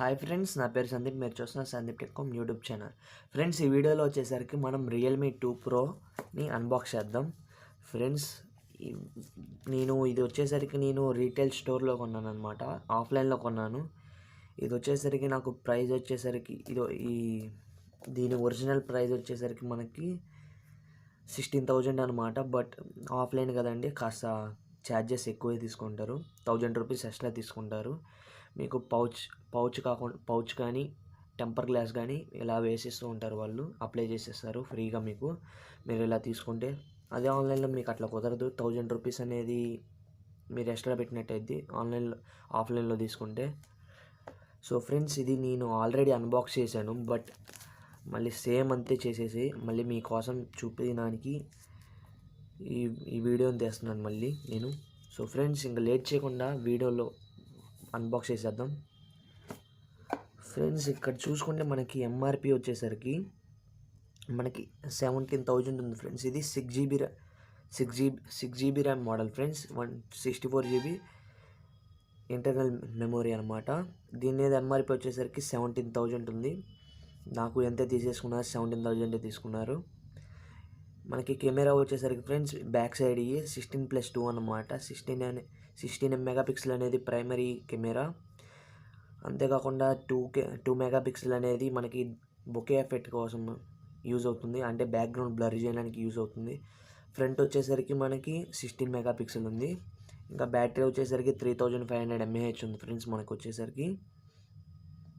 Hi friends, నా పేరు సందీప్. మీరు చూస్తున్న Sandeep tech YouTube channel. Friends, ఈ వీడియోలో వచ్చేసరికి మనం రియల్మీ 2 ప్రోని అన్బాక్స్ చేద్దాం. ఫ్రెండ్స్, ఇది వచ్చేసరికి నేను రీటైల్ స్టోర్లో కొన్నాను అనమాట, ఆఫ్లైన్లో కొన్నాను. ఇది వచ్చేసరికి నాకు ప్రైస్ వచ్చేసరికి దీని ఒరిజినల్ ప్రైస్ వచ్చేసరికి మనకి 16,000 అనమాట. బట్ ఆఫ్లైన్ కదండి, కాస్త ఛార్జెస్ ఎక్కువే తీసుకుంటారు. 1000 రూపీస్ ఎక్స్ట్రా తీసుకుంటారు. మీకు పౌచ్ కానీ టెంపర్ గ్లాస్ కానీ ఇలా వేసిస్తూ ఉంటారు, వాళ్ళు అప్లై చేసేస్తారు ఫ్రీగా మీకు, మీరు ఇలా తీసుకుంటే. అదే ఆన్లైన్లో మీకు అట్లా కుదరదు. 1000 రూపీస్ అనేది మీరు ఎక్స్ట్రా పెట్టినట్టయితే ఆఫ్లైన్లో తీసుకుంటే. సో ఫ్రెండ్స్, ఇది నేను ఆల్రెడీ అన్బాక్స్ చేశాను, బట్ మళ్ళీ సేమ్ అంతే చేసేసి మళ్ళీ మీకోసం చూపించడానికి ఈ వీడియోని తీస్తున్నాను మళ్ళీ నేను. సో ఫ్రెండ్స్, ఇంకా లేట్ చేయకుండా వీడియోలో అన్బాక్స్ చేసేద్దాం. ఫ్రెండ్స్, ఇక్కడ చూసుకుంటే మనకి ఎంఆర్పి వచ్చేసరికి మనకి 17,000 ఉంది ఫ్రెండ్స్. ఇది 6 GB RAM model friends, 164 GB internal memory అనమాట. దీని మీద ఎంఆర్పి వచ్చేసరికి 17,000 ఉంది. నాకు ఎంత తీసేసుకున్నారు, 17,000 తీసుకున్నారు. మనకి కెమెరా వచ్చేసరికి ఫ్రెండ్స్ బ్యాక్ సైడ్ 16+2 అనమాట. 16 మెగాపిక్సెల్ అనేది ప్రైమరీ కెమెరా. అంతేకాకుండా 2 మెగాపిక్సెల్ అనేది మనకి బొకే ఎఫెక్ట్ కోసం యూజ్ అవుతుంది, అంటే బ్యాక్గ్రౌండ్ బ్లర్ చేయడానికి యూజ్ అవుతుంది. ఫ్రంట్ వచ్చేసరికి మనకి 16 మెగాపిక్సెల్ ఉంది. ఇంకా బ్యాటరీ వచ్చేసరికి 3500 mAh ఉంది ఫ్రెండ్స్ మనకు వచ్చేసరికి.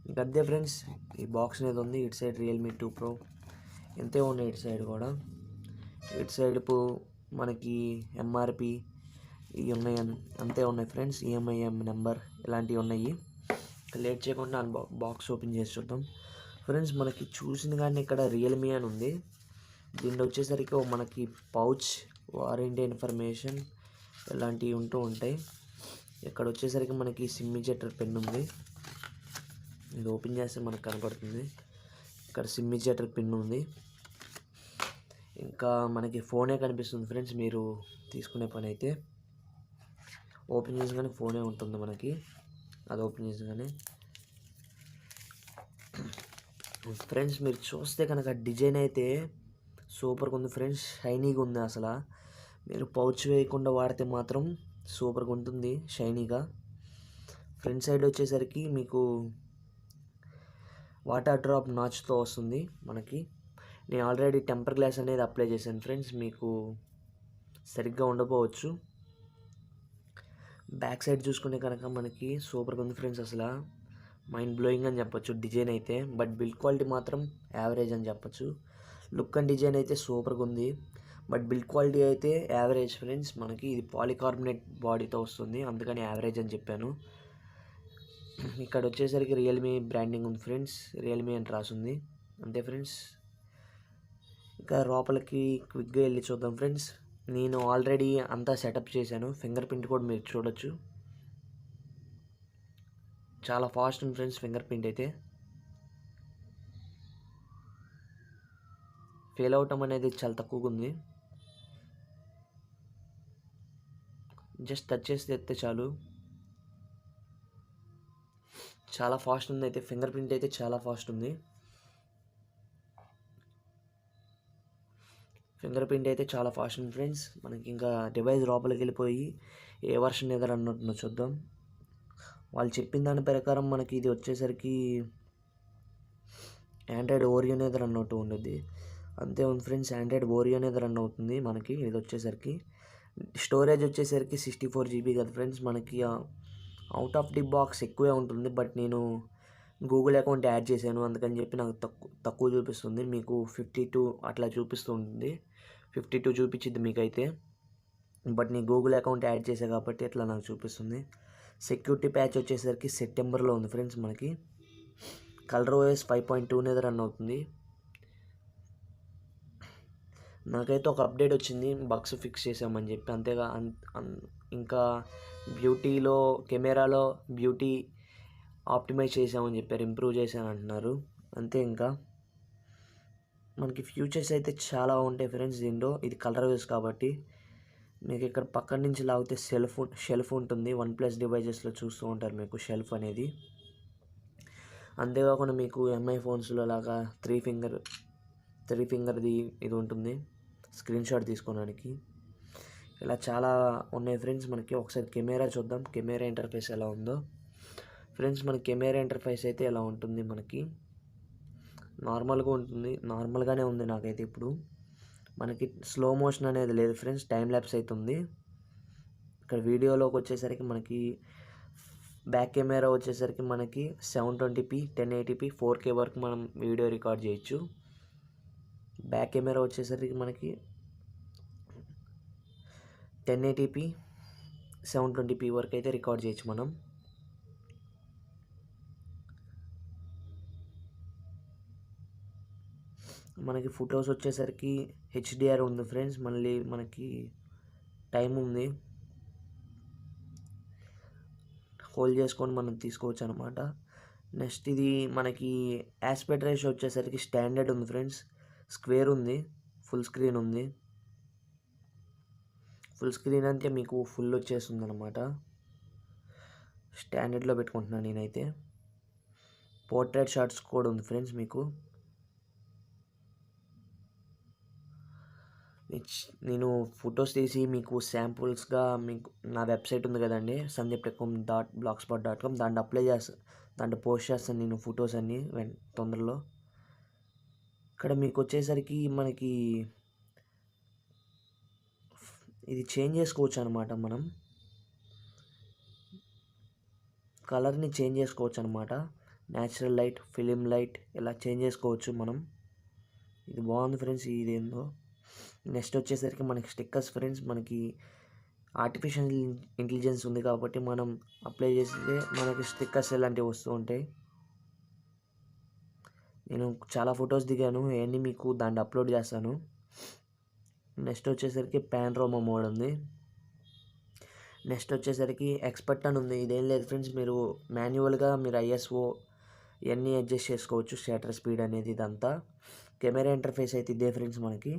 ఇంకా అదే ఫ్రెండ్స్, ఈ బాక్స్ అనేది ఉంది. ఇటు సైడ్ రియల్మీ 2 ప్రో ఎంతే ఉన్నాయి, ఇటు సైడ్ కూడా. ఇటు సైడ్ మనకి ఎంఆర్పి ఇవి ఉన్నాయి, అంతే ఉన్నాయి ఫ్రెండ్స్. ఈఎంఐఎం నెంబర్ ఇలాంటివి ఉన్నాయి. లేట్ చేయకుండా బాక్స్ ఓపెన్ చేసి చూద్దాం. ఫ్రెండ్స్, మనకి చూసిన కానీ ఇక్కడ రియల్మీ అని ఉంది. దీంట్లో వచ్చేసరికి మనకి పౌచ్, వారంటీ ఇన్ఫర్మేషన్ ఇలాంటివి ఉంటూ ఉంటాయి. ఇక్కడ వచ్చేసరికి మనకి సిమ్ ఇజెక్టర్ పెన్ ఉంది. ఇది ఓపెన్ చేస్తే మనకు కనపడుతుంది. ఇక్కడ సిమ్ ఇజెక్టర్ పిన్ ఉంది. ఇంకా మనకి ఫోనే కనిపిస్తుంది ఫ్రెండ్స్, మీరు తీసుకునే పని అయితే. ఓపెన్ చేసగానే ఫోనే ఉంటుంది మనకి, అది ఓపెన్ చేసగానే. ఫ్రెండ్స్, మీరు చూస్తే కనుక డిజైన్ అయితే సూపర్గా ఉంది ఫ్రెండ్స్, షైనీగా ఉంది. అసలు మీరు పౌచ్ వేయకుండా వాడితే మాత్రం సూపర్గా ఉంటుంది, షైనీగా. ఫ్రంట్ సైడ్ వచ్చేసరికి మీకు వాటర్ డ్రాప్ నాచ్తో వస్తుంది మనకి. నేను ఆల్రెడీ టెంపర్ గ్లాస్ అనేది అప్లై చేశాను ఫ్రెండ్స్, మీకు సరిగ్గా ఉండకపోవచ్చు. బ్యాక్ సైడ్ చూసుకుంటే కనుక మనకి సూపర్గా ఉంది ఫ్రెండ్స్, అసలు మైండ్ బ్లోయింగ్ అని చెప్పొచ్చు డిజైన్ అయితే. బట్ బిల్డ్ క్వాలిటీ మాత్రం యావరేజ్ అని చెప్పొచ్చు. లుక్ అండ్ డిజైన్ అయితే సూపర్గా ఉంది, బట్ బిల్డ్ క్వాలిటీ అయితే యావరేజ్ ఫ్రెండ్స్. మనకి ఇది పాలికార్బోనేట్ బాడీతో వస్తుంది, అందుకని యావరేజ్ అని చెప్పాను. ఇక్కడ వచ్చేసరికి రియల్మీ బ్రాండింగ్ ఉంది ఫ్రెండ్స్, రియల్మీ అని రాసింది, అంతే ఫ్రెండ్స్. ఇంకా లోపలికి క్విక్గా వెళ్ళి చూద్దాం ఫ్రెండ్స్. నేను ఆల్రెడీ అంతా సెటప్ చేశాను. ఫింగర్ ప్రింట్ కూడా మీరు చూడొచ్చు, చాలా ఫాస్ట్ ఉంది ఫ్రెండ్స్. ఫింగర్ ప్రింట్ అయితే ఫెయిల్ అవటం అనేది చాలా తక్కువగా ఉంది. జస్ట్ టచ్ చేస్తే ఎత్తే చాలు, చాలా ఫాస్ట్ ఉంది. అయితే ఫింగర్ ప్రింట్ అయితే చాలా ఫాస్ట్ ఉంది. ఫింగర్ ప్రింట్ అయితే చాలా ఫాస్ట్ ఉంది ఫ్రెండ్స్. మనకి ఇంకా డివైస్ లోపలికి వెళ్ళిపోయి ఏ వర్షన్ ఏదో అన్నట్టు చూద్దాం. వాళ్ళు చెప్పిన దాని ప్రకారం మనకి ఇది వచ్చేసరికి ఆండ్రాయిడ్ ఓరియో అనేది రన్ అవుతూ ఉండేది, అంతే ఉంది ఫ్రెండ్స్. ఆండ్రాయిడ్ ఓరియో అనేది రన్ అవుతుంది మనకి. ఇది వచ్చేసరికి స్టోరేజ్ వచ్చేసరికి 64 GB కదా ఫ్రెండ్స్. మనకి అవుట్ ఆఫ్ ది బాక్స్ ఎక్కువే ఉంటుంది, బట్ నేను గూగుల్ అకౌంట్ యాడ్ చేశాను, అందుకని చెప్పి నాకు తక్కువ చూపిస్తుంది. మీకు 52 అట్లా చూపిస్తూ ఉంటుంది, 52 చూపించింది మీకైతే. బట్ నేను గూగుల్ అకౌంట్ యాడ్ చేశాను కాబట్టి అట్లా నాకు చూపిస్తుంది. సెక్యూరిటీ ప్యాచ్ వచ్చేసరికి సెప్టెంబర్లో ఉంది ఫ్రెండ్స్ మనకి. కలర్ ఓఎస్ 5.2 అనేది రన్ అవుతుంది. నాకైతే ఒక అప్డేట్ వచ్చింది, బగ్స్ ఫిక్స్ చేసామని చెప్పి. అంతేగా ఇంకా కెమెరాలో బ్యూటీ ఆప్టిమైజ్ చేసామని చెప్పారు, ఇంప్రూవ్ చేశాను అంటున్నారు, అంతే. ఇంకా మనకి ఫ్యూచర్స్ అయితే చాలా ఉంటాయి ఫ్రెండ్స్ దీంట్లో. ఇది కలర్ వేస్ కాబట్టి మీకు ఇక్కడ పక్కన నుంచి లాగితే షెల్ఫ్ ఉంటుంది. OnePlus డివైజెస్లో చూస్తూ ఉంటారు మీకు షెల్ఫ్ అనేది. అంతేకాకుండా మీకు ఎంఐ ఫోన్స్లో లాగా త్రీ ఫింగర్ది ఇది ఉంటుంది స్క్రీన్ షాట్ తీసుకోవడానికి. ఇలా చాలా ఉన్నాయి ఫ్రెండ్స్. మనకి ఒకసారి కెమెరా చూద్దాం, కెమెరా ఇంటర్ఫేస్ ఎలా ఉందో. ఫ్రెండ్స్ మన కెమెరా ఇంటర్ఫేస్ అయితే ఎలా ఉంటుంది, మనకి నార్మల్గా ఉంటుంది, నార్మల్గానే ఉంది నాకైతే. ఇప్పుడు మనకి స్లో మోషన్ అనేది లేదు ఫ్రెండ్స్, టైం ల్యాప్స్ అవుతుంది. ఇక్కడ వీడియోలోకి వచ్చేసరికి మనకి బ్యాక్ కెమెరా వచ్చేసరికి మనకి 720p 1080p 4K వరకు మనం వీడియో రికార్డ్ చేయొచ్చు. బ్యాక్ కెమెరా వచ్చేసరికి మనకి 1080p 720p వరకు అయితే రికార్డ్ చేయొచ్చు మనం. మనకి ఫొటోస్ వచ్చేసరికి హెచ్డిఆర్ ఉంది ఫ్రెండ్స్. మళ్ళీ మనకి టైం ఉంది, హోల్డ్ చేసుకొని మనం తీసుకోవచ్చు అనమాట. నెక్స్ట్ ఇది మనకి ఆస్పెక్ట్ రేషియో వచ్చేసరికి స్టాండర్డ్ ఉంది ఫ్రెండ్స్, స్క్వేర్ ఉంది, ఫుల్ స్క్రీన్ ఉంది. ఫుల్ స్క్రీన్ అంటే మీకు ఫుల్ వచ్చేస్తుంది అనమాట. స్టాండర్డ్లో పెట్టుకుంటున్నాను నేనైతే. పోర్ట్రేట్ షాట్స్ కూడా ఉంది ఫ్రెండ్స్ మీకు. నేను ఫొటోస్ తీసి మీకు శాంపుల్స్గా మీకు నా వెబ్సైట్ ఉంది కదండి, sandeeptecom.blogspot.com, దాంట్లో పోస్ట్ చేస్తాను నేను ఫొటోస్ అన్నీ తొందరలో. ఇక్కడ మీకు వచ్చేసరికి మనకి ఇది చేంజ్ చేసుకోవచ్చు అనమాట. మనం కలర్ని చేంజ్ చేసుకోవచ్చు అనమాట. న్యాచురల్ లైట్, ఫిలిం లైట్ ఇలా చేంజ్ చేసుకోవచ్చు మనం. ఇది బాగుంది ఫ్రెండ్స్ ఇదేందో. నెక్స్ట్ వచ్చేసరికి మనకి స్టిక్కర్స్ ఫ్రెండ్స్. మనకి ఆర్టిఫిషియల్ ఇంటెలిజెన్స్ ఉంది కాబట్టి మనం అప్లై చేస్తే మనకి స్టిక్కర్స్ ఇలాంటివి వస్తూ ఉంటాయి. నేను చాలా ఫొటోస్ దిగాను, అవన్నీ మీకు దాంట్లో అప్లోడ్ చేస్తాను. నెక్స్ట్ వచ్చేసరికి పానోరామా మోడ్ ఉంది. నెక్స్ట్ వచ్చేసరికి ఎక్స్పర్ట్ అని ఉంది. ఇదేం లేదు ఫ్రెండ్స్, మీరు మాన్యువల్గా మీరు ISO ఇవన్నీ అడ్జస్ట్ చేసుకోవచ్చు, షటర్ స్పీడ్ అనేది ఇదంతా. కెమెరా ఇంటర్ఫేస్ అయితే ఇదే ఫ్రెండ్స్ మనకి.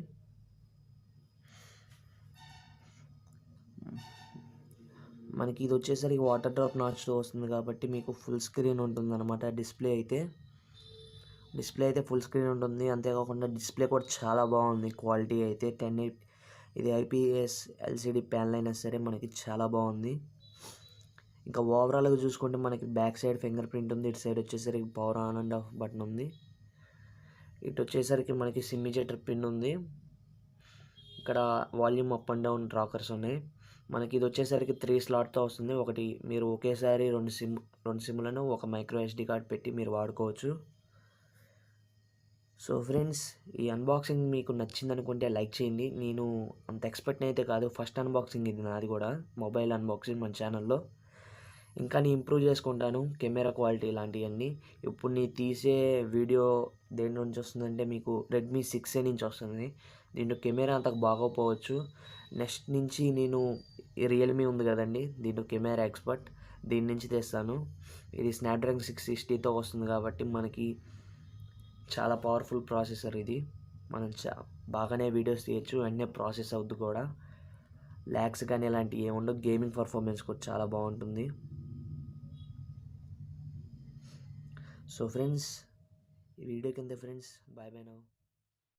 ఇది వచ్చేసరికి వాటర్ డ్రాప్ నాచ్తో వస్తుంది కాబట్టి మీకు ఫుల్ స్క్రీన్ ఉంటుంది అనమాట. డిస్ప్లే అయితే ఫుల్ స్క్రీన్ ఉంటుంది. అంతేకాకుండా డిస్ప్లే కూడా చాలా బాగుంది, క్వాలిటీ అయితే 1080 ఇది IPS LCD ప్యానల్ అయినా సరే మనకి చాలా బాగుంది. ఇంకా ఓవరాల్గా చూసుకుంటే మనకి బ్యాక్ సైడ్ ఫింగర్ ప్రింట్ ఉంది, ఇటు సైడ్ వచ్చేసరికి power on and of button ఉంది, ఇటు వచ్చేసరికి మనకి సిమ్ ఇజెక్టర్ పిన్ ఉంది, ఇక్కడ volume up and down rockers ఉన్నాయి. మనకి ఇది వచ్చేసరికి 3 స్లాట్తో వస్తుంది. ఒకటి మీరు ఒకేసారి రెండు సిమ్లను ఒక మైక్రో SD కార్డ్ పెట్టి మీరు వాడుకోవచ్చు. సో ఫ్రెండ్స్, ఈ అన్బాక్సింగ్ మీకు నచ్చింది అనుకుంటే లైక్ చేయండి. నేను అంత ఎక్స్పర్ట్ అయితే కాదు, ఫస్ట్ అన్బాక్సింగ్ ఇది నాది కూడా, మొబైల్ అన్బాక్సింగ్ మన ఛానల్లో. ఇంకా నేను ఇంప్రూవ్ చేసుకుంటాను కెమెరా క్వాలిటీ ఇలాంటివన్నీ. ఇప్పుడు నేను తీసే వీడియో దేని నుంచి వస్తుందంటే మీకు Redmi 6A నుంచి వస్తుంది. దీంట్లో కెమెరా అంత బాగోపోవచ్చు. నెక్స్ట్ నుంచి నేను రియల్మీ ఉంది కదండి, దీంట్లో కెమెరా ఎక్స్పర్ట్, దీని నుంచి తెస్తాను. ఇది స్నాప్డ్రాగన్ 660తో వస్తుంది కాబట్టి మనకి చాలా పవర్ఫుల్ ప్రాసెసర్ ఇది. మనం బాగానే వీడియోస్ తీయచ్చు, అన్నీ ప్రాసెస్ అవుద్ది కూడా. ల్యాగ్స్ కానీ ఇలాంటివి ఏముండవు. గేమింగ్ పర్ఫార్మెన్స్ కూడా చాలా బాగుంటుంది. సో ఫ్రెండ్స్, ఈ వీడియో కింద ఫ్రెండ్స్, బాయ్ బాయ్ నౌ.